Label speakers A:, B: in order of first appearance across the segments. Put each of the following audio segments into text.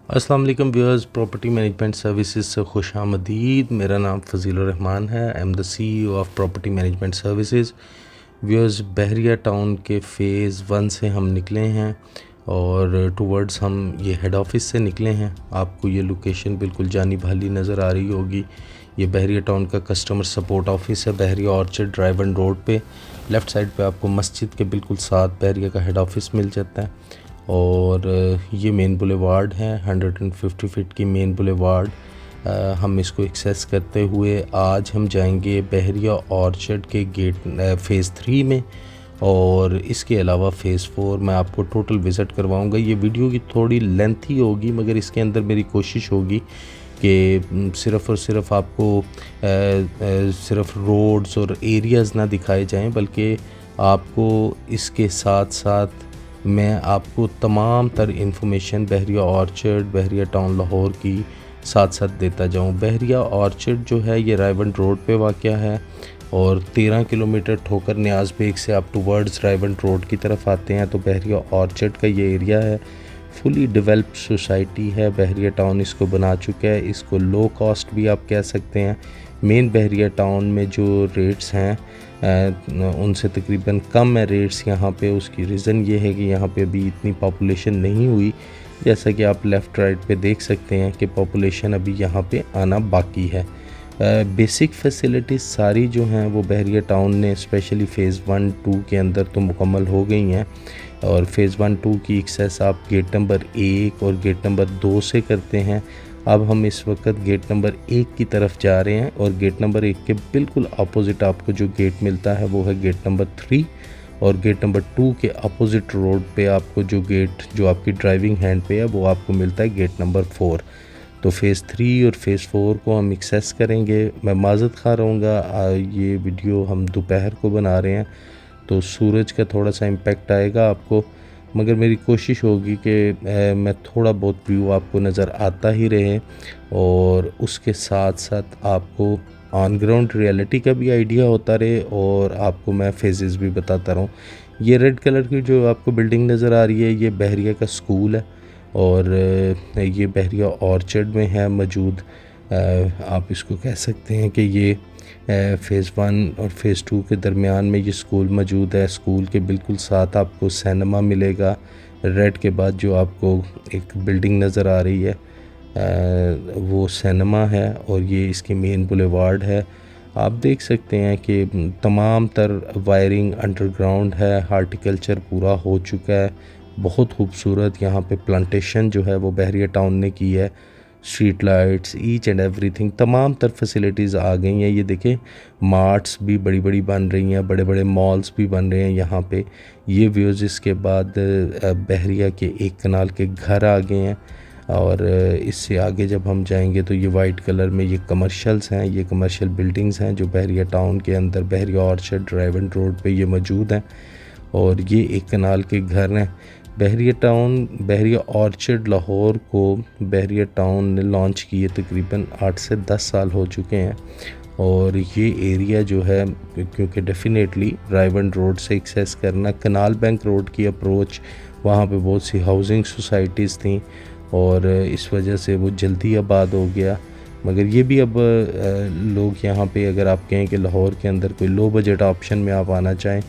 A: अस्सलाम वालेकुम viewers, property management services से खुशामदीद। मेरा नाम फ़ज़ील रहमान है। I am the CEO of property management services. Viewers, Bahria town के फ़ेज़ 1 से हम निकले हैं और टुवर्ड्स हम ये हेड ऑफ़िस से निकले हैं। आपको ये लोकेशन बिल्कुल जानी भाली नज़र आ रही होगी। ये बहरिया टाउन का कस्टमर सपोर्ट ऑफिस है, बहरिया ऑर्चर्ड ड्राइव एंड रोड पे। लेफ़्ट साइड पे आपको मस्जिद के बिल्कुल साथ बहरिया का हेड ऑफ़िस मिल जाता है। और ये मेन बुलेवार्ड है, 150 फीट की मेन बुलेवार्ड। हम इसको एक्सेस करते हुए आज हम जाएंगे बहरिया ऑर्चर्ड के गेट फ़ेज़ 3 में, और इसके अलावा फ़ेज़ 4 मैं आपको टोटल विज़िट करवाऊंगा। ये वीडियो की थोड़ी लेंथी होगी, मगर इसके अंदर मेरी कोशिश होगी कि सिर्फ़ और सिर्फ आपको सिर्फ रोड्स और एरियाज़ ना दिखाए जाएं, बल्कि आपको इसके साथ साथ मैं आपको तमाम तर इन्फॉर्मेशन बहरिया ऑर्चर्ड, बहरिया टाउन लाहौर की साथ साथ देता जाऊं। बहरिया ऑर्चर्ड जो है ये रायवंड रोड पे वाक़या है और 13 किलोमीटर ठोकर न्याज बेग से आप टुवर्ड्स रायवंड रोड की तरफ आते हैं तो बहरिया ऑर्चर्ड का ये एरिया है। फुली डेवलप्ड सोसाइटी है, बहरिया टाउन इसको बना चुका है। इसको लो कॉस्ट भी आप कह सकते हैं। मेन बहरिया टाउन में जो रेट्स हैं उनसे तकरीबन कम है रेट्स यहाँ पे। उसकी रीज़न ये है कि यहाँ पे अभी इतनी पॉपुलेशन नहीं हुई। जैसा कि आप लेफ़्ट राइट पे देख सकते हैं कि पॉपुलेशन अभी यहाँ पे आना बाकी है। बेसिक फैसिलिटीज़ सारी जो हैं वो बहरिया टाउन ने स्पेशली फ़ेज़ 1-2 के अंदर तो मुकम्मल हो गई हैं, और फ़ेज़ 1-2 की एक्सेस आप गेट नंबर 1 और गेट नंबर 2 से करते हैं। अब हम इस वक्त गेट नंबर 1 की तरफ जा रहे हैं और गेट नंबर 1 के बिल्कुल अपोज़िट आपको जो गेट मिलता है वो है गेट नंबर 3, और गेट नंबर 2 के अपोज़िट रोड पे आपको जो गेट जो आपकी ड्राइविंग हैंड पे है वो आपको मिलता है गेट नंबर 4। तो फ़ेज़ 3 और फ़ेज़ 4 को हम एक्सेस करेंगे। मैं माज़रत खा रहूँगा, ये वीडियो हम दोपहर को बना रहे हैं तो सूरज का थोड़ा सा इम्पेक्ट आएगा आपको, मगर मेरी कोशिश होगी कि मैं थोड़ा बहुत व्यू आपको नज़र आता ही रहे और उसके साथ साथ आपको ऑन ग्राउंड रियलिटी का भी आइडिया होता रहे और आपको मैं फेजेस भी बताता रहूँ। ये रेड कलर की जो आपको बिल्डिंग नज़र आ रही है ये बहरिया का स्कूल है और ये बहरिया ऑर्चर्ड में है मौजूद। आप इसको कह सकते हैं कि ये फ़ेज़ 1 और फ़ेज़ 2 के दरमियान में ये स्कूल मौजूद है। स्कूल के बिल्कुल साथ आपको सिनेमा मिलेगा। रेड के बाद जो आपको एक बिल्डिंग नज़र आ रही है वो सिनेमा है और ये इसकी मेन बुलेवार्ड है। आप देख सकते हैं कि तमाम तर वायरिंग अंडरग्राउंड है, हार्टिकल्चर पूरा हो चुका है। बहुत खूबसूरत यहाँ पे प्लांटेशन जो है वो बहरिया टाउन ने की है। Street lights, each and everything, तमाम तर फैसिलिटीज़ आ गई हैं। ये देखें, मार्ट्स भी बड़ी बड़ी बन रही हैं, बड़े बड़े मॉल्स भी बन रहे हैं यहाँ पे। ये व्यूज़ इसके बाद बहरिया के एक कनाल के घर आ गए हैं, और इससे आगे जब हम जाएंगे तो ये वाइट कलर में ये कमर्शियल्स हैं, ये कमर्शियल बिल्डिंग्स हैं जो बहरिया टाउन के अंदर बहरिया ऑर्चर्ड ड्राइव एंड रोड पे ये मौजूद हैं, और ये एक कनाल के घर हैं। बहरिया टाउन, बहरिया ऑर्चर्ड लाहौर को बहरिया टाउन ने लॉन्च किए तकरीबन 8 से 10 साल हो चुके हैं, और ये एरिया जो है क्योंकि डेफिनेटली रायवंड रोड से एक्सेस करना, कनाल बैंक रोड की अप्रोच, वहाँ पे बहुत सी हाउसिंग सोसाइटीज़ थी और इस वजह से वो जल्दी आबाद हो गया। मगर ये भी अब लोग यहाँ पे, अगर आप कहें कि लाहौर के अंदर कोई लो बजट ऑप्शन में आप आना चाहें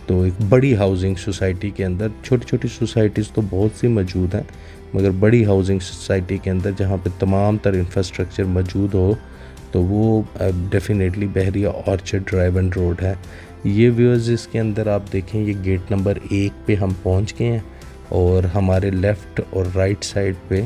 A: तो एक बड़ी हाउसिंग सोसाइटी के अंदर, छोटी छोटी सोसाइटीज़ तो बहुत सी मौजूद हैं, मगर बड़ी हाउसिंग सोसाइटी के अंदर जहाँ पे तमाम तर इंफ्रास्ट्रक्चर मौजूद हो तो वो definitely Bahria orchard drive and road है। ये व्यूअर्स, इसके अंदर आप देखें ये गेट नंबर 1 पे हम पहुँच गए हैं और हमारे लेफ़्ट और राइट साइड पे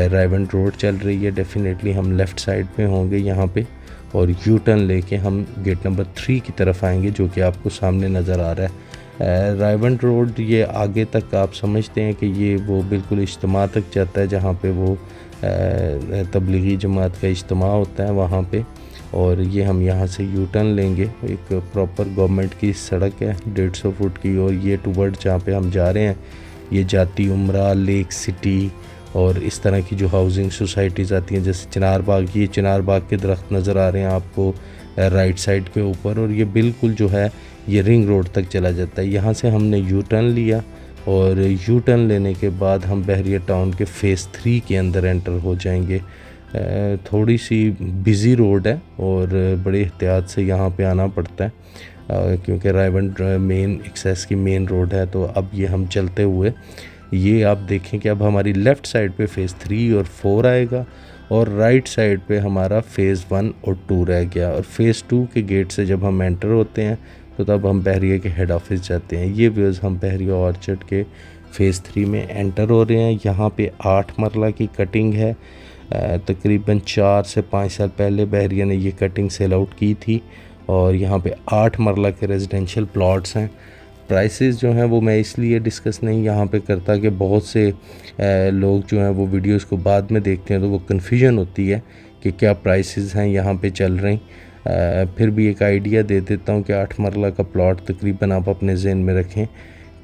A: रायवंड रोड चल रही है। डेफिनेटली हम लेफ़्ट साइड पे होंगे यहाँ पे, और यू टर्न लेके हम गेट नंबर 3 की तरफ आएंगे जो कि आपको सामने नज़र आ रहा है। रायवंड रोड ये आगे तक आप समझते हैं कि ये वो बिल्कुल इज्तिमा तक जाता है जहाँ पे वो तबलीगी जमात का इज्तिमा होता है वहाँ पे, और ये हम यहाँ से यू टर्न लेंगे। एक प्रॉपर गवर्नमेंट की सड़क है 150 फुट की, और ये टूवर्ड जहाँ पे हम जा रहे हैं ये जाती उमरा, लेक सिटी और इस तरह की जो हाउसिंग सोसाइटीज़ आती हैं, जैसे चिनार बाग, ये चिनार बाग के दरख्त नज़र आ रहे हैं आपको राइट साइड के ऊपर, और ये बिल्कुल जो है ये रिंग रोड तक चला जाता है। यहाँ से हमने यू टर्न लिया और यू टर्न लेने के बाद हम बहरिया टाउन के फ़ेज़ 3 के अंदर एंटर हो जाएंगे। थोड़ी सी बिज़ी रोड है और बड़े एहतियात से यहाँ पे आना पड़ता है क्योंकि रायबंद मेन एक्सेस की मेन रोड है। तो अब ये हम चलते हुए ये आप देखें कि अब हमारी लेफ़्ट साइड पे फ़ेज़ 3 और 4 आएगा और राइट साइड पे हमारा फ़ेज़ 1 और 2 रह गया। और फ़ेज़ 2 के गेट से जब हम एंटर होते हैं तो तब हम बहरिया के हेड ऑफिस जाते हैं। ये व्यूज़ हम बहरिया ऑर्चर्ड के फ़ेज़ 3 में एंटर हो रहे हैं। यहाँ पे 8 मरला की कटिंग है। तकरीबन 4 से 5 साल पहले बहरिया ने ये कटिंग सेल आउट की थी और यहाँ पे 8 मरला के रेजिडेंशियल प्लॉट्स हैं। प्राइसेस जो हैं वो मैं इसलिए डिस्कस नहीं यहाँ पे करता कि बहुत से लोग जो हैं वो वीडियोस को बाद में देखते हैं तो वो कन्फ्यूजन होती है कि क्या प्राइसेस हैं यहाँ पे चल रही। फिर भी एक आइडिया दे देता हूँ कि 8 मरला का प्लॉट तकरीबन आप अपने जहन में रखें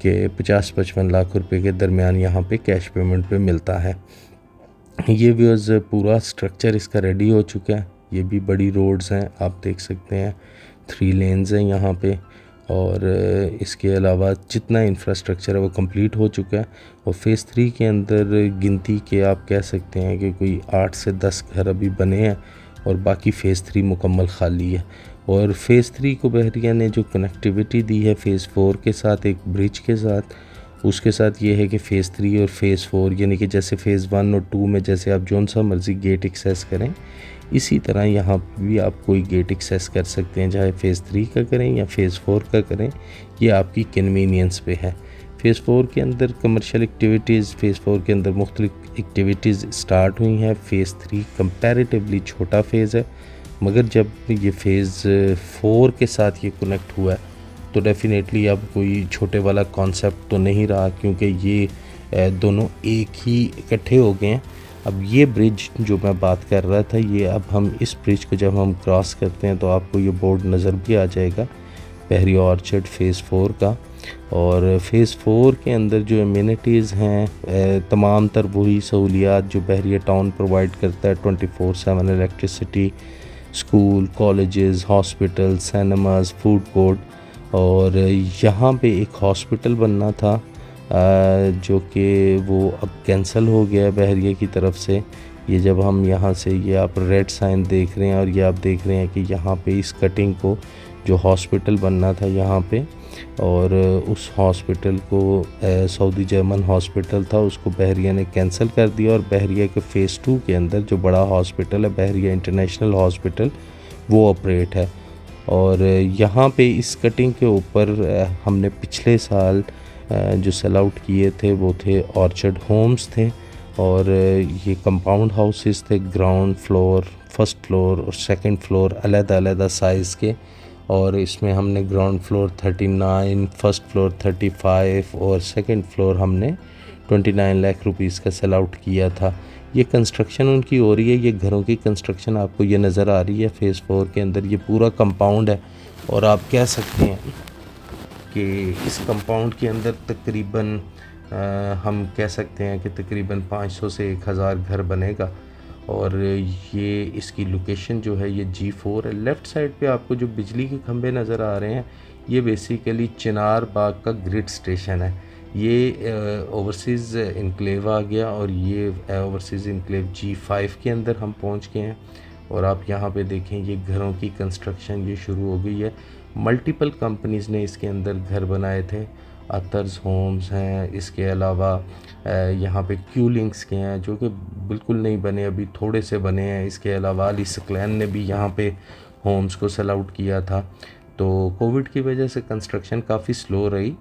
A: कि 50-55 लाख रुपए के दरमियान यहाँ पे कैश पेमेंट पे मिलता है। ये व्यूज़ पूरा स्ट्रक्चर इसका रेडी हो चुका है। ये भी बड़ी रोड्स हैं, आप देख सकते हैं 3 लेन्स हैं यहाँ पे और इसके अलावा जितना इंफ्रास्ट्रक्चर है वो कंप्लीट हो चुका है। और फ़ेज़ 3 के अंदर गिनती के आप कह सकते हैं कि कोई 8 से 10 घर अभी बने हैं और बाकी फ़ेज़ 3 मुकम्मल खाली है। और फ़ेज़ 3 को बहरिया ने जो कनेक्टिविटी दी है फ़ेज़ 4 के साथ एक ब्रिज के साथ, उसके साथ ये है कि फ़ेज़ 3 और फ़ेज़ 4 यानी कि जैसे फ़ेज़ 1 और 2 में जैसे आप जौन सा मर्ज़ी गेट एक्सेस करें इसी तरह यहाँ भी आप कोई गेट एक्सेस कर सकते हैं, चाहे फ़ेज़ 3 का करें या फ़ेज़ 4 का करें, ये आपकी कन्वीनियंस पे है। फ़ेज़ 4 के अंदर कमर्शियल एक्टिविटीज़, फ़ेज़ 4 के अंदर मुख्तलिफ एक्टिविटीज़ स्टार्ट हुई हैं। फ़ेज़ 3 कंपैरेटिवली छोटा फ़ेज़ है मगर जब ये फ़ेज़ 4 के साथ ये कनेक्ट हुआ है तो डेफ़िनेटली अब कोई छोटे वाला कॉन्सेप्ट तो नहीं रहा क्योंकि ये दोनों एक ही इकट्ठे हो गए हैं। अब ये ब्रिज जो मैं बात कर रहा था ये अब हम इस ब्रिज को जब हम क्रॉस करते हैं तो आपको ये बोर्ड नज़र भी आ जाएगा बहरिया ऑर्चर्ड फ़ेज़ 4 का। और फ़ेज़ 4 के अंदर जो एमिनिटीज़ हैं तमाम तर वही सहूलियात जो बहरिया टाउन प्रोवाइड करता है 24/7 electricity, school, colleges, hospital, cinemas, food court. और यहाँ पे एक हॉस्पिटल बनना था जो कि वो अब कैंसिल हो गया बहरिया की तरफ से। ये जब हम यहाँ से ये आप रेड साइन देख रहे हैं और ये आप देख रहे हैं कि यहाँ पे इस कटिंग को जो हॉस्पिटल बनना था यहाँ पे और उस हॉस्पिटल को सऊदी जर्मन हॉस्पिटल था उसको बहरिया ने कैंसिल कर दिया और बहरिया के फ़ेज़ 2 के अंदर जो बड़ा हॉस्पिटल है बहरिया इंटरनेशनल हॉस्पिटल वो ऑपरेट है। और यहाँ पे इस कटिंग के ऊपर हमने पिछले साल जो सेल आउट किए थे वो थे ऑर्चर्ड होम्स थे और ये कंपाउंड हाउसेस थे, ग्राउंड फ्लोर, फर्स्ट फ्लोर और सेकंड फ्लोर अलग-अलग साइज़ के। और इसमें हमने ग्राउंड फ्लोर 39, फर्स्ट फ्लोर 35 और सेकंड फ्लोर हमने 29 लाख रुपीस का सेल आउट किया था। ये कंस्ट्रक्शन उनकी हो रही है, ये घरों की कंस्ट्रक्शन आपको ये नज़र आ रही है फ़ेज़ 4 के अंदर। ये पूरा कंपाउंड है और आप कह सकते हैं कि इस कंपाउंड के अंदर तकरीबन हम कह सकते हैं कि तकरीबन 500 से 1000 घर बनेगा। और ये इसकी लोकेशन जो है ये G4 है। लेफ़्ट साइड पे आपको जो बिजली के खंभे नज़र आ रहे हैं ये बेसिकली चिनार बाग का ग्रिड स्टेशन है। ये ओवरसीज़ इनक्लेव आ गया और ये ओवरसीज़ इनक्लेव G5 के अंदर हम पहुंच गए हैं। और आप यहाँ पे देखें ये घरों की कंस्ट्रक्शन ये शुरू हो गई है। मल्टीपल कंपनीज़ ने इसके अंदर घर बनाए थे, अतर्स होम्स हैं, इसके अलावा यहाँ पे क्यूलिंग्स के हैं जो कि बिल्कुल नहीं बने, अभी थोड़े से बने हैं। इसके अलावा अली सकलैन ने भी यहाँ पे होम्स को सेल आउट किया था। तो कोविड की वजह से कंस्ट्रक्शन काफ़ी स्लो रही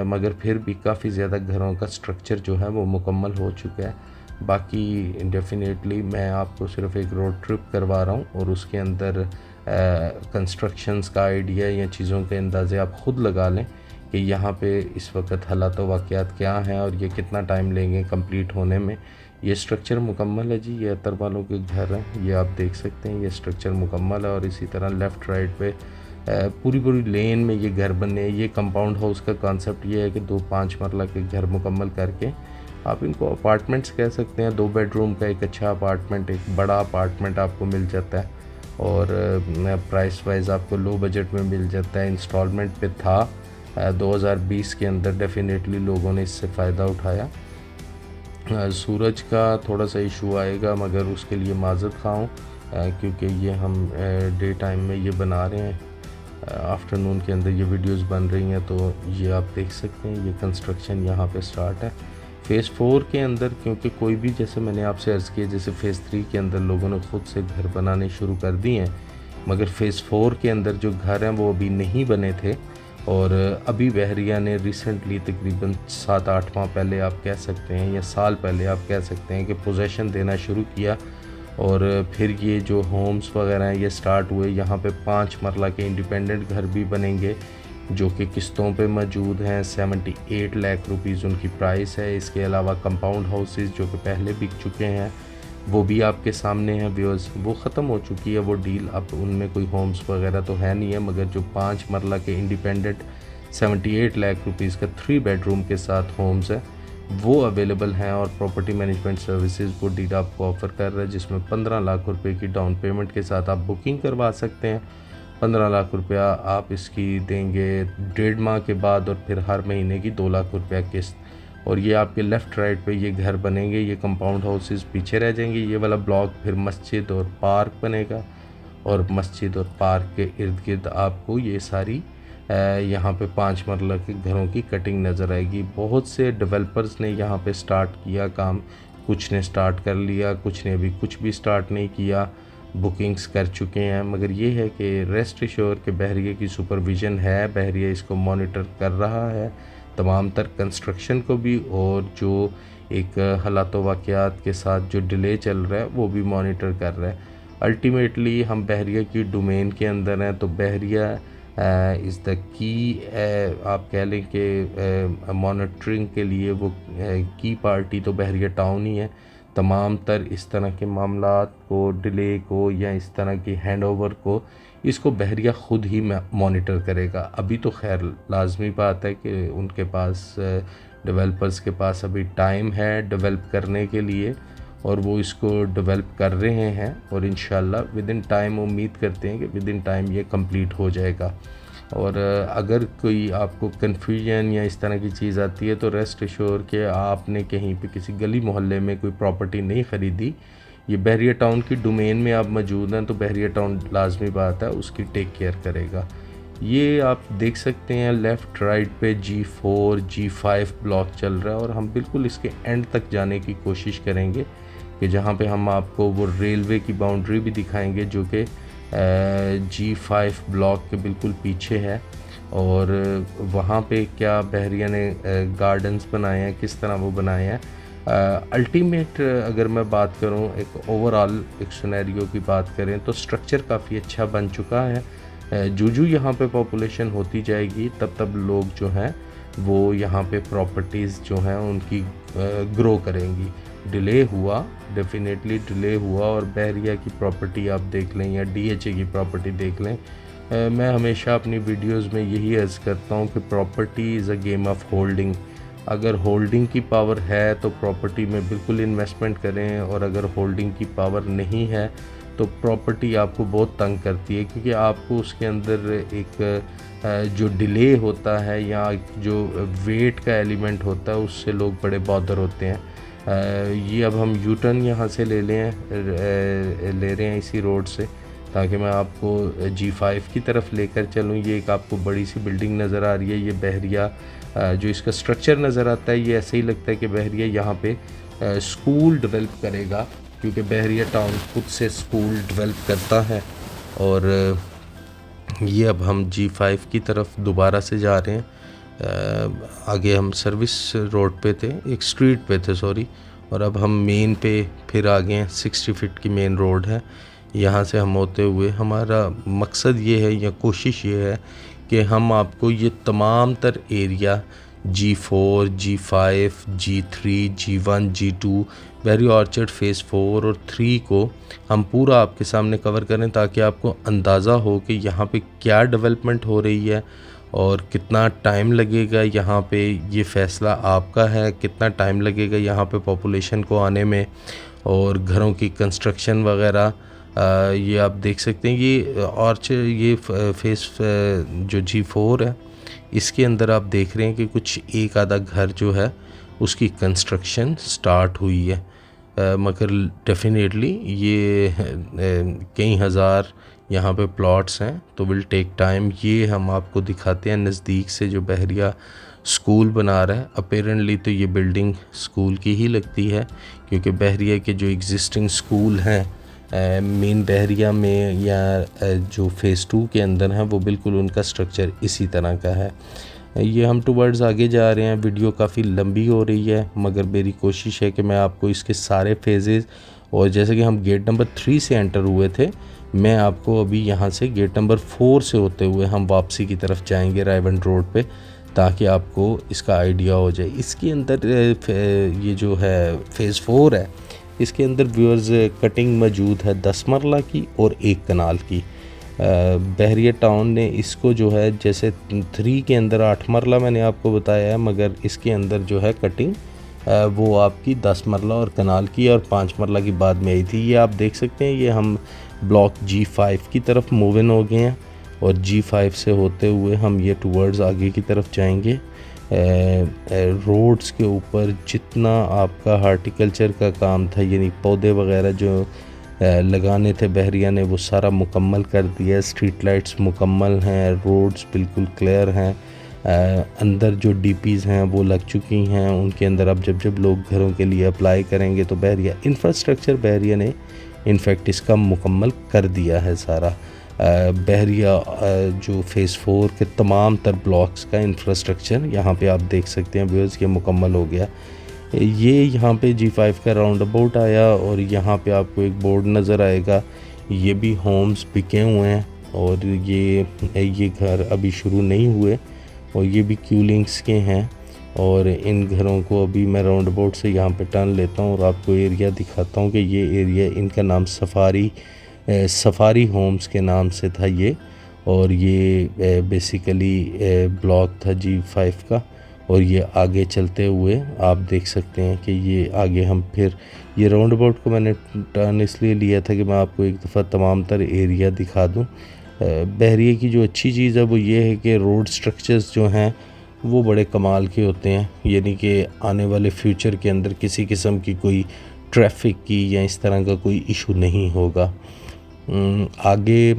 A: मगर फिर भी काफ़ी ज़्यादा घरों का स्ट्रक्चर जो है वो मुकम्मल हो चुका है। बाकी डेफिनेटली मैं आपको सिर्फ एक रोड ट्रिप करवा रहा हूँ और उसके अंदर कंस्ट्रक्शंस का आइडिया या चीज़ों के अंदाज़े आप ख़ुद लगा लें कि यहाँ पे इस वक्त हालात व वाक़यात क्या हैं और ये कितना टाइम लेंगे कंप्लीट होने में। ये स्ट्रक्चर मुकम्मल है जी, ये अतर वालों के घर हैं, ये आप देख सकते हैं ये स्ट्रक्चर मुकम्मल है। और इसी तरह लेफ़्ट राइट पे पूरी लेन में ये घर बने। ये कंपाउंड हाउस का कॉन्सेप्ट ये है कि 2-5 मरला के घर मुकम्मल करके आप इनको अपार्टमेंट्स कह सकते हैं। 2 बेडरूम का एक अच्छा अपार्टमेंट, एक बड़ा अपार्टमेंट आपको मिल जाता है और प्राइस वाइज आपको लो बजट में मिल जाता है। इंस्टॉलमेंट पे था 2020 के अंदर डेफिनेटली लोगों ने इससे फ़ायदा उठाया। सूरज का थोड़ा सा इशू आएगा, मगर उसके लिए माज़रत खा हूँ, क्योंकि ये हम डे टाइम में ये बना रहे हैं, आफ्टरनून के अंदर ये वीडियोस बन रही हैं। तो ये आप देख सकते हैं, ये कंस्ट्रक्शन यहाँ पे स्टार्ट है। फ़ेज़ 4 के अंदर, क्योंकि कोई भी, जैसे मैंने आपसे अर्ज़ किया, जैसे फ़ेज़ 3 के अंदर लोगों ने ख़ुद से घर बनाने शुरू कर दिए हैं, मगर फ़ेज़ 4 के अंदर जो घर हैं वो अभी नहीं बने थे। और अभी बहरिया ने रिसेंटली तकरीबन 7-8 माह पहले आप कह सकते हैं, या साल पहले आप कह सकते हैं, कि पोजेसन देना शुरू किया। और फिर ये जो होम्स वगैरह हैं ये स्टार्ट हुए। यहाँ पे 5 मरला के इंडिपेंडेंट घर भी बनेंगे जो कि किस्तों पे मौजूद हैं। 78 लाख रुपीज़ उनकी प्राइस है। इसके अलावा कंपाउंड हाउसेस जो कि पहले बिक चुके हैं वो भी आपके सामने हैं व्यूअर्स। वो ख़त्म हो चुकी है वो डील, अब उनमें कोई होम्स वगैरह तो है नहीं है, मगर जो 5 मरला के इंडिपेंडेंट 78 लाख रुपीज़ का 3 बेडरूम के साथ होम्स है वो अवेलेबल हैं। और प्रॉपर्टी मैनेजमेंट सर्विसेज वो डील आपको ऑफ़र कर रहा है, जिसमें 15 लाख रुपए की डाउन पेमेंट के साथ आप बुकिंग करवा सकते हैं। 15 लाख रुपया आप इसकी देंगे 1.5 माह के बाद, और फिर हर महीने की 2 लाख रुपया किस्त। और ये आपके लेफ़्ट राइट पे ये घर बनेंगे, ये कंपाउंड हाउसेस पीछे रह जाएंगे। ये वाला ब्लॉक फिर मस्जिद और पार्क बनेगा, और मस्जिद और पार्क के इर्द गिर्द आपको ये सारी यहाँ पे 5 मरला के घरों की कटिंग नज़र आएगी। बहुत से डेवलपर्स ने यहाँ पे स्टार्ट किया काम, कुछ ने स्टार्ट कर लिया, कुछ ने अभी कुछ भी स्टार्ट नहीं किया, बुकिंग्स कर चुके हैं। मगर ये है कि रेस्ट एश्योर के बहरिया की सुपरविज़न है, बहरिया इसको मॉनिटर कर रहा है तमाम तर कंस्ट्रक्शन को भी, और जो एक हालात वाक़यात के साथ जो डिले चल रहा है वो भी मॉनिटर कर रहा है। अल्टीमेटली हम बहरिया की डोमेन के अंदर हैं, तो बहरिया इज़ द की, आप कह लें कि मॉनिटरिंग के लिए वो की पार्टी तो बहरिया टाउन ही है। तमाम तर इस तरह के मामलात को, डिले को, या इस तरह की हैंडओवर को, इसको बहरिया ख़ुद ही मॉनिटर करेगा। अभी तो खैर लाजमी बात है कि उनके पास, डेवलपर्स के पास अभी टाइम है डेवलप करने के लिए, और वो इसको डेवलप कर रहे हैं। और इंशाल्लाह विद इन टाइम उम्मीद करते हैं कि विद इन टाइम ये कंप्लीट हो जाएगा। और अगर कोई आपको कन्फ्यूजन या इस तरह की चीज़ आती है, तो रेस्ट एश्योर कि आपने कहीं पे किसी गली मोहल्ले में कोई प्रॉपर्टी नहीं ख़रीदी, ये बहरिया टाउन की डोमेन में आप मौजूद हैं, तो बहरिया टाउन लाजमी बात है उसकी टेक केयर करेगा। ये आप देख सकते हैं लेफ़्ट राइट पे G4 G5 ब्लॉक चल रहा है, और हम बिल्कुल इसके एंड तक जाने की कोशिश करेंगे कि जहाँ पे हम आपको वो रेलवे की बाउंड्री भी दिखाएंगे जो कि G5 ब्लॉक के बिल्कुल पीछे है। और वहाँ पे क्या बहरिया ने गार्डन्स बनाए हैं, किस तरह वो बनाए हैं। अल्टीमेट अगर मैं बात करूँ, एक ओवरऑल एक सिनेरियो की बात करें, तो स्ट्रक्चर काफ़ी अच्छा बन चुका है। जो यहाँ पे पॉपुलेशन होती जाएगी तब तब लोग जो हैं वो यहाँ पे प्रॉपर्टीज़ जो हैं उनकी ग्रो करेंगी। डिले हुआ, डेफिनेटली डिले हुआ, और बहरिया की प्रॉपर्टी आप देख लें या DHA की प्रॉपर्टी देख लें, मैं हमेशा अपनी वीडियोस में यही अर्ज़ करता हूँ कि property is a game of holding. अगर होल्डिंग की पावर है तो प्रॉपर्टी में बिल्कुल इन्वेस्टमेंट करें, और अगर होल्डिंग की पावर नहीं है तो प्रॉपर्टी आपको बहुत तंग करती है, क्योंकि आपको उसके अंदर एक जो डिले होता है या जो वेट का एलिमेंट होता है उससे लोग बड़े बॉदर होते हैं। ये अब हम यू टर्न यहाँ से ले रहे हैं इसी रोड से, ताकि मैं आपको G5 की तरफ लेकर चलूँ। ये एक आपको बड़ी सी बिल्डिंग नज़र आ रही है, ये बहरिया जो इसका स्ट्रक्चर नज़र आता है, ये ऐसे ही लगता है कि बहरिया यहाँ पे स्कूल डेवलप करेगा, क्योंकि बहरिया टाउन खुद से स्कूल डेवलप करता है। और ये अब हम G5 की तरफ दोबारा से जा रहे हैं। आगे हम सर्विस रोड पे थे, एक स्ट्रीट पे थे सॉरी, और अब हम मेन पे फिर आ गए हैं। 60 फीट की मेन रोड है, यहाँ से हम होते हुए, हमारा मकसद ये है या कोशिश ये है कि हम आपको ये तमाम तर area G4 G5 G3 G1 G2 बहरिया ऑर्चर्ड फ़ेज़ 4 और 3 को हम पूरा आपके सामने कवर करें, ताकि आपको अंदाज़ा हो कि यहाँ पे क्या डेवलपमेंट हो रही है और कितना टाइम लगेगा। यहाँ पे ये फ़ैसला आपका है, कितना टाइम लगेगा यहाँ पे पॉपुलेशन को आने में, और घरों की कंस्ट्रक्शन वगैरह। ये आप देख सकते हैं, ये ऑर्चर्ड, ये फ़ेज़ जो G4 है इसके अंदर आप देख रहे हैं कि कुछ एक आधा घर जो है उसकी कंस्ट्रक्शन स्टार्ट हुई है, मगर डेफिनेटली ये कई हज़ार यहाँ पे प्लॉट्स हैं, तो विल टेक टाइम। ये हम आपको दिखाते हैं नज़दीक से जो बहरिया स्कूल बना रहा है। अपेरेंटली तो ये बिल्डिंग स्कूल की ही लगती है, क्योंकि बहरिया के जो एग्जिस्टिंग स्कूल हैं मेन बहरिया में या जो फ़ेज़ 2 के अंदर हैं, वो बिल्कुल उनका स्ट्रक्चर इसी तरह का है। ये हम टूवर्ड्स आगे जा रहे हैं, वीडियो काफ़ी लंबी हो रही है, मगर मेरी कोशिश है कि मैं आपको इसके सारे फेजेस, और जैसे कि हम गेट नंबर 3 से एंटर हुए थे, मैं आपको अभी यहाँ से गेट नंबर 4 से होते हुए हम वापसी की तरफ जाएंगे रायबंड रोड पे, ताकि आपको इसका आइडिया हो जाए। इसके अंदर ये जो है फ़ेज़ 4 है, इसके अंदर व्यूअर्स कटिंग मौजूद है 10 मरला की और 1 कनाल की। बहरिया टाउन ने इसको जो है, जैसे 3 के अंदर 8 मरला मैंने आपको बताया है, मगर इसके अंदर जो है कटिंग वो आपकी 10 मरला और कनाल की और 5 मरला की बाद में आई थी। ये आप देख सकते हैं, ये हम ब्लॉक G5 की तरफ मूव इन हो गए हैं, और G5 से होते हुए हम ये टूवर्ड्स आगे की तरफ जाएंगे। रोड्स के ऊपर जितना आपका हार्टिकल्चर का काम था, यानी पौधे वगैरह जो लगाने थे बहरिया ने, वो सारा मुकम्मल कर दिया। स्ट्रीट लाइट्स मुकम्मल हैं, रोड्स बिल्कुल क्लियर हैं, अंदर जो डीपीज़ हैं वो लग चुकी हैं। उनके अंदर अब जब लोग घरों के लिए अप्लाई करेंगे तो बहरिया इंफ्रास्ट्रक्चर बहरिया ने इनफैक्ट इसका मुकम्मल कर दिया है सारा। बहरिया जो फ़ेज़ 4 के तमाम तर ब्लॉक्स का इंफ्रास्ट्रक्चर यहाँ पे आप देख सकते हैं व्यूअर्स, ये मुकम्मल हो गया। ये यहाँ पे G5 का राउंड अबाउट आया, और यहाँ पे आपको एक बोर्ड नज़र आएगा, ये भी होम्स बिके हुए हैं, और ये घर अभी शुरू नहीं हुए, और ये भी क्यूलिंग्स के हैं। और इन घरों को अभी मैं राउंड अबाउट से यहाँ पे टर्न लेता हूँ और आपको एरिया दिखाता हूँ कि ये एरिया, इनका नाम सफारी होम्स के नाम से था ये, और ये बेसिकली ब्लॉक था G5 का। और ये आगे चलते हुए आप देख सकते हैं कि ये आगे हम फिर, ये राउंड अबाउट को मैंने टर्न इसलिए लिया था कि मैं आपको एक दफ़ा तमाम तर एरिया दिखा दूं। बहरिया की जो अच्छी चीज़ है वो ये है कि रोड स्ट्रक्चर्स जो हैं वो बड़े कमाल के होते हैं, यानी कि आने वाले फ्यूचर के अंदर किसी किस्म की कोई ट्रैफिक की या इस तरह का कोई इशू नहीं होगा। आगे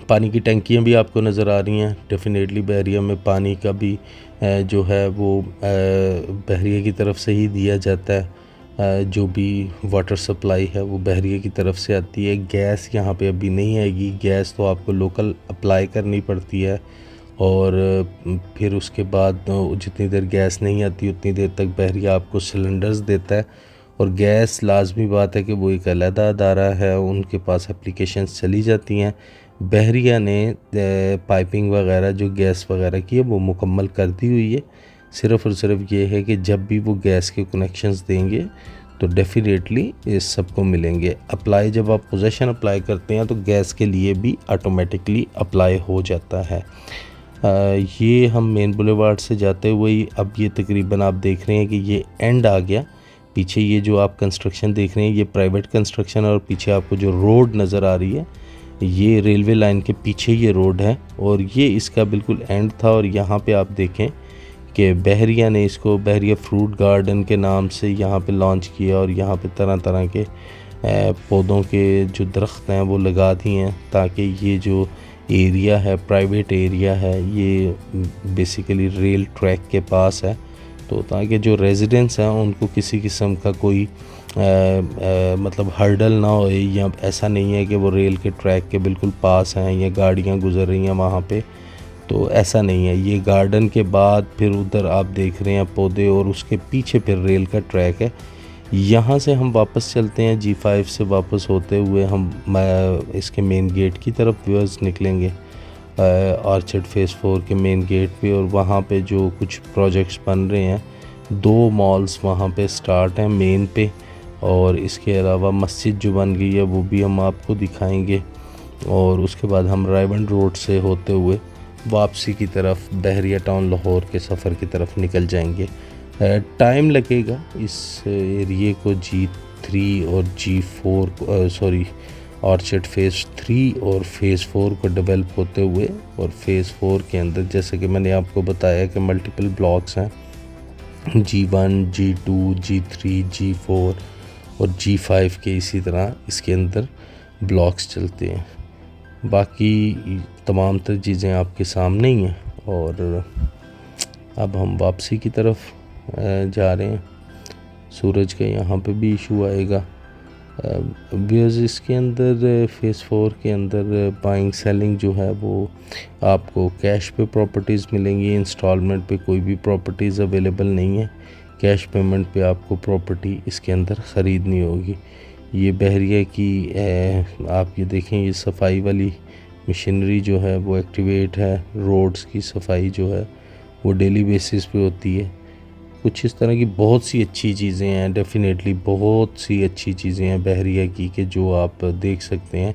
A: पानी की टंकियाँ भी आपको नज़र आ रही हैं। डेफिनेटली बहरिया में पानी का भी जो है वो बहरिया की तरफ से ही दिया जाता है। जो भी वाटर सप्लाई है वो बहरिया की तरफ से आती है। गैस यहाँ पे अभी नहीं आएगी, गैस तो आपको लोकल अप्लाई करनी पड़ती है, और फिर उसके बाद जितनी देर गैस नहीं आती उतनी देर तक बहरिया आपको सिलेंडर्स देता है। और गैस लाजमी बात है कि वो एक अलहदा अदारा है, उनके पास एप्लीकेशंस चली जाती हैं। बहरिया ने पाइपिंग वगैरह जो गैस वगैरह की है वो मुकम्मल कर दी हुई है। सिर्फ़ और सिर्फ ये है कि जब भी वो गैस के कनेक्शंस देंगे तो डेफिनेटली इस सबको मिलेंगे। अप्लाई जब आप पोजेशन अप्लाई करते हैं तो गैस के लिए भी ऑटोमेटिकली अप्लाई हो जाता है। ये हम मेन बुलेवार्ड से जाते हुए ही अब ये तकरीबन आप देख रहे हैं कि ये एंड आ गया। पीछे ये जो आप कंस्ट्रक्शन देख रहे हैं ये प्राइवेट कंस्ट्रक्शन है, और पीछे आपको जो रोड नज़र आ रही है ये रेलवे लाइन के पीछे ये रोड है, और ये इसका बिल्कुल एंड था। और यहाँ पे आप देखें कि बहरिया ने इसको बहरिया फ्रूट गार्डन के नाम से यहाँ पे लॉन्च किया, और यहाँ पे तरह तरह के पौधों के जो दरख्त हैं वो लगा दिए हैं, ताकि ये जो एरिया है प्राइवेट एरिया है, ये बेसिकली रेल ट्रैक के पास है, तो ताकि जो रेजिडेंट्स हैं उनको किसी किस्म का कोई मतलब हर्डल ना हो, या ऐसा नहीं है कि वो रेल के ट्रैक के बिल्कुल पास हैं या गाड़ियां गुजर रही हैं वहाँ पे, तो ऐसा नहीं है। ये गार्डन के बाद फिर उधर आप देख रहे हैं पौधे, और उसके पीछे फिर रेल का ट्रैक है। यहाँ से हम वापस चलते हैं, G5 से वापस होते हुए हम इसके मेन गेट की तरफ व्यूअर्स निकलेंगे, ऑर्चर्ड फ़ेज़ 4 के मेन गेट पे। और वहाँ पे जो कुछ प्रोजेक्ट्स बन रहे हैं, 2 मॉल्स वहाँ पे स्टार्ट हैं मेन पे, और इसके अलावा मस्जिद जो बन गई है वो भी हम आपको दिखाएंगे। और उसके बाद हम रायबंड रोड से होते हुए वापसी की तरफ बहरिया टाउन लाहौर के सफ़र की तरफ निकल जाएंगे। टाइम लगेगा इस एरिए को G3 और G4 ऑर्चर्ड फ़ेज़ 3 और फ़ेज़ 4 को डेवलप होते हुए, और फ़ेज़ 4 के अंदर जैसे कि मैंने आपको बताया कि मल्टीपल ब्लॉक्स हैं, G1, G2, G3, G4 और G5 के इसी तरह इसके अंदर ब्लॉक्स चलते हैं। बाकी तमाम तर चीज़ें आपके सामने ही हैं। और अब हम वापसी की तरफ जा रहे हैं। सूरज का यहाँ पे भी इशू आएगा। व्यूअर्स, इसके अंदर फ़ेज़ 4 के अंदर बाइंग सेलिंग जो है वो आपको कैश पे प्रॉपर्टीज़ मिलेंगी। इंस्टॉलमेंट पे कोई भी प्रॉपर्टीज़ अवेलेबल नहीं है। कैश पेमेंट पे आपको प्रॉपर्टी इसके अंदर ख़रीदनी होगी। ये बहरिया की आप ये देखें, ये सफाई वाली मशीनरी जो है वो एक्टिवेट है। रोड्स की सफाई जो है वो डेली बेसिस पे होती है। कुछ इस तरह की बहुत सी अच्छी चीज़ें हैं, डेफ़िनेटली बहुत सी अच्छी चीज़ें हैं बहरिया की, कि जो आप देख सकते हैं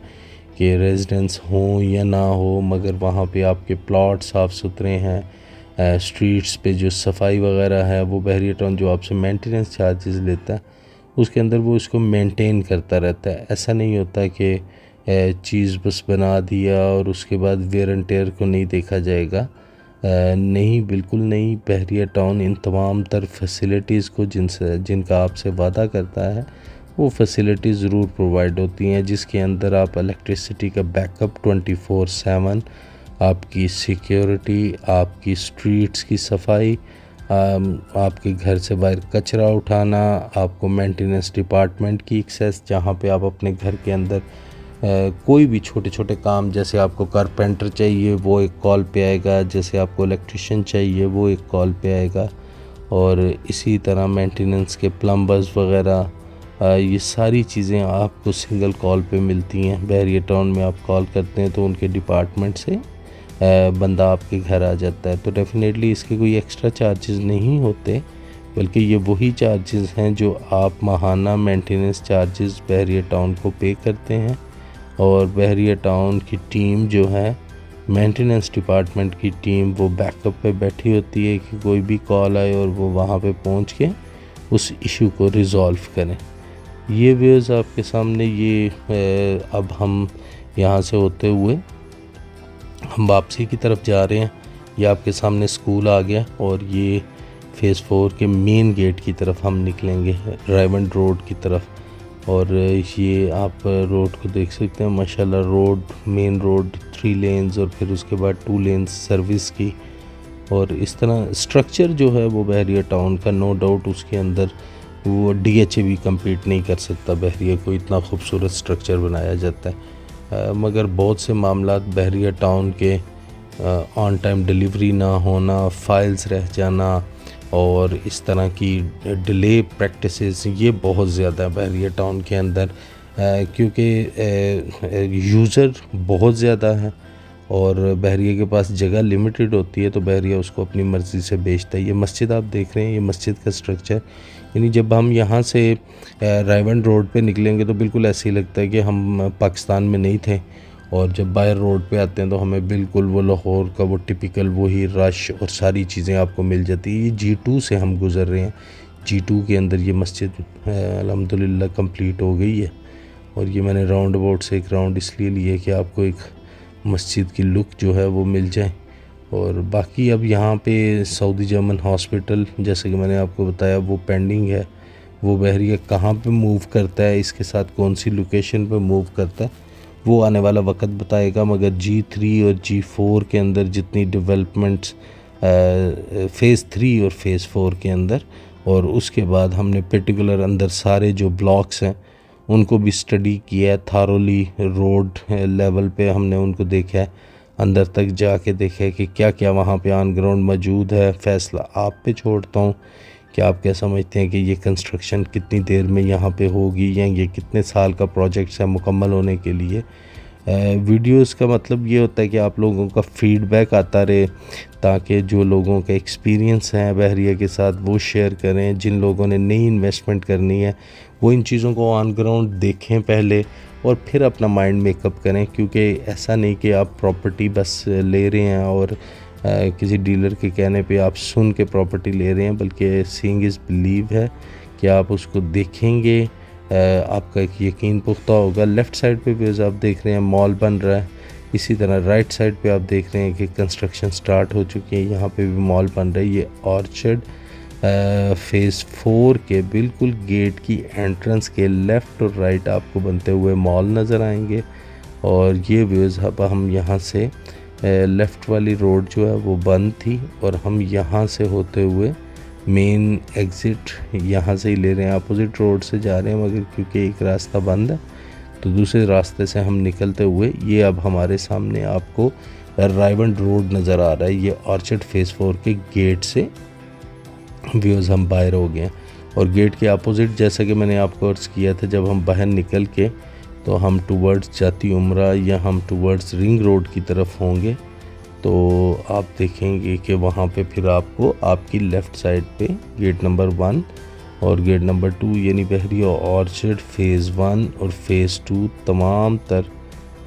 A: कि रेजिडेंस हो या ना हो, मगर वहाँ पे आपके प्लॉट साफ़ सुथरे हैं। स्ट्रीट्स पे जो सफाई वगैरह है वो बहरिया टाउन जो आपसे मेंटेनेंस चार्जेस लेता है उसके अंदर वो इसको मेंटेन करता रहता है। ऐसा नहीं होता कि चीज़ बस बना दिया और उसके बाद वेयर एंड टेयर को नहीं देखा जाएगा। नहीं, बिल्कुल नहीं। बहरिया टाउन इन तमाम तर फैसिलिटीज़ को जिनका आपसे वादा करता है वो फैसिलिटीज़ ज़रूर प्रोवाइड होती हैं, जिसके अंदर आप इलेक्ट्रिसिटी का बैकअप 24/7, आपकी सिक्योरिटी, आपकी स्ट्रीट्स की सफाई, आपके घर से बाहर कचरा उठाना, आपको मेंटेनेंस डिपार्टमेंट की एक्सेस, जहाँ पे आप अपने घर के अंदर कोई भी छोटे छोटे काम, जैसे आपको कारपेंटर चाहिए वो एक कॉल पे आएगा, जैसे आपको इलेक्ट्रिशियन चाहिए वो एक कॉल पे आएगा, और इसी तरह मेंटेनेंस के प्लम्बर्स वगैरह, ये सारी चीज़ें आपको सिंगल कॉल पे मिलती हैं। बहरिया टाउन में आप कॉल करते हैं तो उनके डिपार्टमेंट से बंदा आपके घर आ जाता है। तो डेफ़िनेटली इसके कोई एक्स्ट्रा चार्जेस नहीं होते, बल्कि ये वही चार्जेस हैं जो आप माहाना मेंटेनेंस चार्जेस बहरिया टाउन को पे करते हैं। और बहरिया टाउन की टीम जो है, मेंटेनेंस डिपार्टमेंट की टीम, वो बैकअप पे बैठी होती है कि कोई भी कॉल आए और वो वहाँ पे पहुँच के उस इशू को रिज़ॉल्व करें। ये व्यूज़ आपके सामने ये अब हम यहाँ से होते हुए हम वापसी की तरफ जा रहे हैं। ये आपके सामने स्कूल आ गया और ये फ़ेज़ 4 के मेन गेट की तरफ हम निकलेंगे, रायमंड रोड की तरफ। और ये आप रोड को देख सकते हैं, माशाल्लाह रोड, मेन रोड 3 लेन्स और फिर उसके बाद 2 लेन्स सर्विस की। और इस तरह स्ट्रक्चर जो है वो बहरिया टाउन का, नो डाउट उसके अंदर वो DHA भी कम्पीट नहीं कर सकता। बहरिया को इतना खूबसूरत स्ट्रक्चर बनाया जाता है, मगर बहुत से मामलात बहरिया टाउन के ऑन टाइम डिलीवरी ना होना, फाइल्स रह जाना और इस तरह की डिले प्रैक्टिसेस, ये बहुत ज़्यादा है बहरिया टाउन के अंदर, क्योंकि यूज़र बहुत ज़्यादा है और बहरिया के पास जगह लिमिटेड होती है, तो बहरिया उसको अपनी मर्ज़ी से बेचता है। ये मस्जिद आप देख रहे हैं, ये मस्जिद का स्ट्रक्चर, यानी जब हम यहाँ से रायमंड रोड पे निकलेंगे तो बिल्कुल ऐसे ही लगता है कि हम पाकिस्तान में नहीं थे, और जब बाहर रोड पे आते हैं तो हमें बिल्कुल वो लाहौर का वो टिपिकल वही रश और सारी चीज़ें आपको मिल जाती है। ये G2 से हम गुज़र रहे हैं। G2 के अंदर ये मस्जिद अल्हम्दुलिल्लाह कंप्लीट हो गई है, और ये मैंने राउंड अबाउट से एक राउंड इसलिए लिया कि आपको एक मस्जिद की लुक जो है वो मिल जाए। और बाकी अब यहाँ पे सऊदी जर्मन हॉस्पिटल, जैसे कि मैंने आपको बताया, वो पेंडिंग है। वो बहरिया कहाँ पे मूव करता है, इसके साथ कौन सी लोकेशन पे मूव करता है, वो आने वाला वक्त बताएगा। मगर G3 और G4 के अंदर जितनी डेवलपमेंट्स फ़ेज़ 3 और फ़ेज़ 4 के अंदर, और उसके बाद हमने पर्टिकुलर अंदर सारे जो ब्लॉक्स हैं उनको भी स्टडी किया है थारोली, रोड लेवल पे हमने उनको देखा है, अंदर तक जाके देखा है कि क्या क्या वहाँ पे ऑन ग्राउंड मौजूद है। फ़ैसला आप पे छोड़ता हूँ कि आप क्या समझते हैं कि ये कंस्ट्रक्शन कितनी देर में यहाँ पे होगी, या ये कितने साल का प्रोजेक्ट है मुकम्मल होने के लिए। वीडियोस का मतलब ये होता है कि आप लोगों का फ़ीडबैक आता रहे, ताकि जो लोगों का एक्सपीरियंस है बहरिया के साथ वो शेयर करें। जिन लोगों ने नई इन्वेस्टमेंट करनी है वो इन चीज़ों को ऑन ग्राउंड देखें पहले, और फिर अपना माइंड मेकअप करें। क्योंकि ऐसा नहीं कि आप प्रॉपर्टी बस ले रहे हैं और किसी डीलर के कहने पे आप सुन के प्रॉपर्टी ले रहे हैं, बल्कि सीइंग इज़ बिलीव है कि आप उसको देखेंगे, आपका एक यकीन पुख्ता होगा। लेफ़्ट साइड पे भी आप देख रहे हैं मॉल बन रहा है, इसी तरह राइट साइड पे आप देख रहे हैं कि कंस्ट्रक्शन स्टार्ट हो चुकी है, यहाँ पे भी मॉल बन रहा है। ये ऑर्चर्ड फ़ेज़ 4 के बिल्कुल गेट की एंट्रेंस के लेफ़्ट और राइट आपको बनते हुए मॉल नज़र आएंगे। और ये व्यूज़ अब हम यहाँ से लेफ़्ट वाली रोड जो है वो बंद थी और हम यहाँ से होते हुए मेन एग्ज़िट यहाँ से ही ले रहे हैं। अपोजिट रोड से जा रहे हैं मगर क्योंकि एक रास्ता बंद है तो दूसरे रास्ते से हम निकलते हुए ये अब हमारे सामने आपको रायवंड रोड नज़र आ रहा है। ये ऑर्चर्ड फ़ेज़ 4 के गेट से व्यूज़ हम बाहर हो गए हैं और गेट के अपोजिट जैसा कि मैंने आपको अर्ज़ किया था, जब हम बाहर निकल के तो हम टूवर्ड्स जाती उम्रा या हम टूवर्ड्स रिंग रोड की तरफ होंगे तो आप देखेंगे कि वहाँ पे फिर आपको आपकी लेफ़्ट साइड पे गेट नंबर 1 और गेट नंबर 2 यानी बहरिया ऑर्चर्ड फ़ेज़ 1 और फ़ेज़ 2 तमाम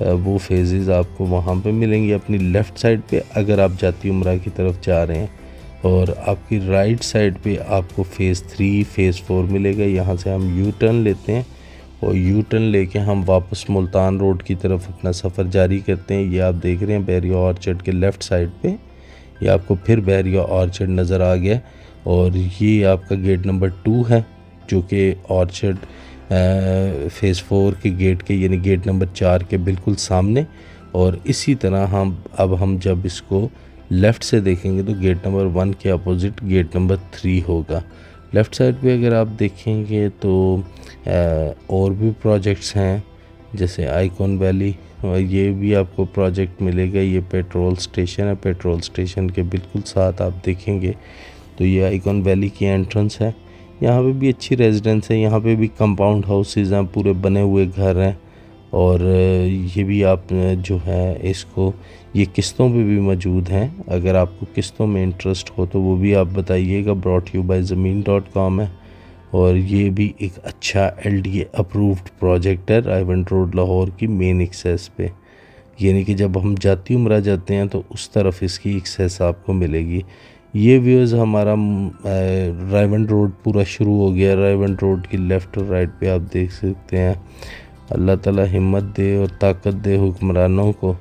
A: वो फेजेस आपको वहाँ पे मिलेंगे अपनी लेफ़्ट साइड पे अगर आप जाती उम्रा की तरफ जा रहे हैं। और आपकी राइट साइड पे आपको फ़ेज़ 3 फ़ेज़ 4 मिलेगा। यहाँ से हम यू टर्न लेते हैं और यू टर्न लेके हम वापस मुल्तान रोड की तरफ अपना सफ़र जारी करते हैं। ये आप देख रहे हैं बहरिया ऑर्चर्ड के लेफ़्ट साइड पे ये आपको फिर बहरिया ऑर्चर्ड नज़र आ गया और ये आपका गेट नंबर 2 है जो कि ऑर्चर्ड फ़ेज़ 4 के गेट के यानी गेट नंबर 4 के बिल्कुल सामने। और इसी तरह हम जब इसको लेफ़्ट से देखेंगे तो गेट नंबर 1 के अपोजिट गेट नंबर 3 होगा। लेफ़्ट साइड पे अगर आप देखेंगे तो और भी प्रोजेक्ट्स हैं जैसे आइकॉन वैली, ये भी आपको प्रोजेक्ट मिलेगा। ये पेट्रोल स्टेशन है, पेट्रोल स्टेशन के बिल्कुल साथ आप देखेंगे तो ये आइकॉन वैली की एंट्रेंस है। यहाँ पे भी अच्छी रेजिडेंस है, यहाँ पे भी कंपाउंड हाउसेस हैं, पूरे बने हुए घर हैं और ये भी आप जो है इसको ये किस्तों पे भी मौजूद हैं। अगर आपको किस्तों में इंटरेस्ट हो तो वो भी आप बताइएगा। ब्रॉट यू बाय ज़मीन.com है और ये भी एक अच्छा LDA अप्रूव्ड प्रोजेक्ट है रायवंड रोड लाहौर की मेन एक्सेस पे, यानी कि जब हम जाती उम्रा जाते हैं तो उस तरफ इसकी एक्सेस आपको मिलेगी। ये व्यूज़ हमारा रायवंड रोड पूरा शुरू हो गया। रायवंड रोड की लेफ़्ट और राइट पे आप देख सकते हैं। अल्लाह ताला हिम्मत दे और ताकत दे हुक्मरानों को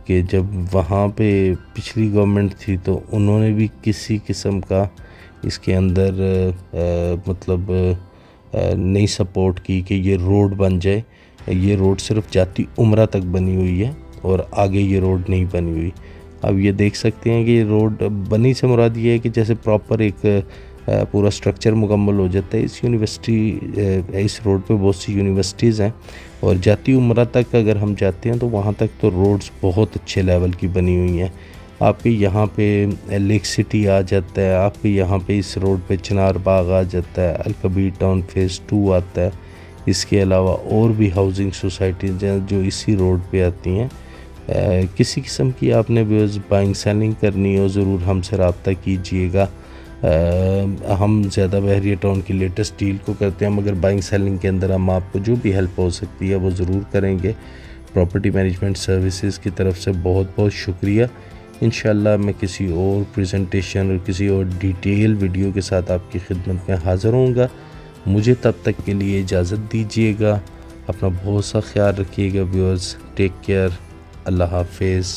A: कि जब वहाँ पे पिछली गवर्नमेंट थी तो उन्होंने भी किसी किस्म का इसके अंदर नहीं सपोर्ट की कि ये रोड बन जाए। ये रोड सिर्फ जाती उम्रा तक बनी हुई है और आगे ये रोड नहीं बनी हुई। अब ये देख सकते हैं कि ये रोड बनी से मुराद ये है कि जैसे प्रॉपर एक पूरा स्ट्रक्चर मुकम्मल हो जाता है। इस रोड पे बहुत सी यूनिवर्सिटीज़ हैं और जाती उम्रा तक अगर हम जाते हैं तो वहाँ तक तो रोड्स बहुत अच्छे लेवल की बनी हुई हैं। आपके यहाँ पे लेक सिटी आ जाता है, आपके यहाँ पे इस रोड पे चिनार बाग आ जाता है, अलकबीर टाउन फ़ेज़ 2 आता है। इसके अलावा और भी हाउसिंग सोसाइटीज़ हैं जो इसी रोड पे आती हैं। किसी किस्म की आपने बाइंग सेलिंग करनी हो ज़रूर हमसे रब्ता कीजिएगा। हम ज़्यादा बहरिया टाउन की लेटेस्ट डील को करते हैं मगर बाइंग सेलिंग के अंदर हम आपको जो भी हेल्प हो सकती है वो ज़रूर करेंगे। प्रॉपर्टी मैनेजमेंट सर्विसेज की तरफ से बहुत बहुत शुक्रिया। इंशाल्लाह मैं किसी और प्रेजेंटेशन और किसी और डिटेल वीडियो के साथ आपकी खिदमत में हाज़िर होऊंगा। मुझे तब तक के लिए इजाज़त दीजिएगा। अपना बहुत सा ख्याल रखिएगा व्यूअर्स। Take care. अल्लाह हाफिज़।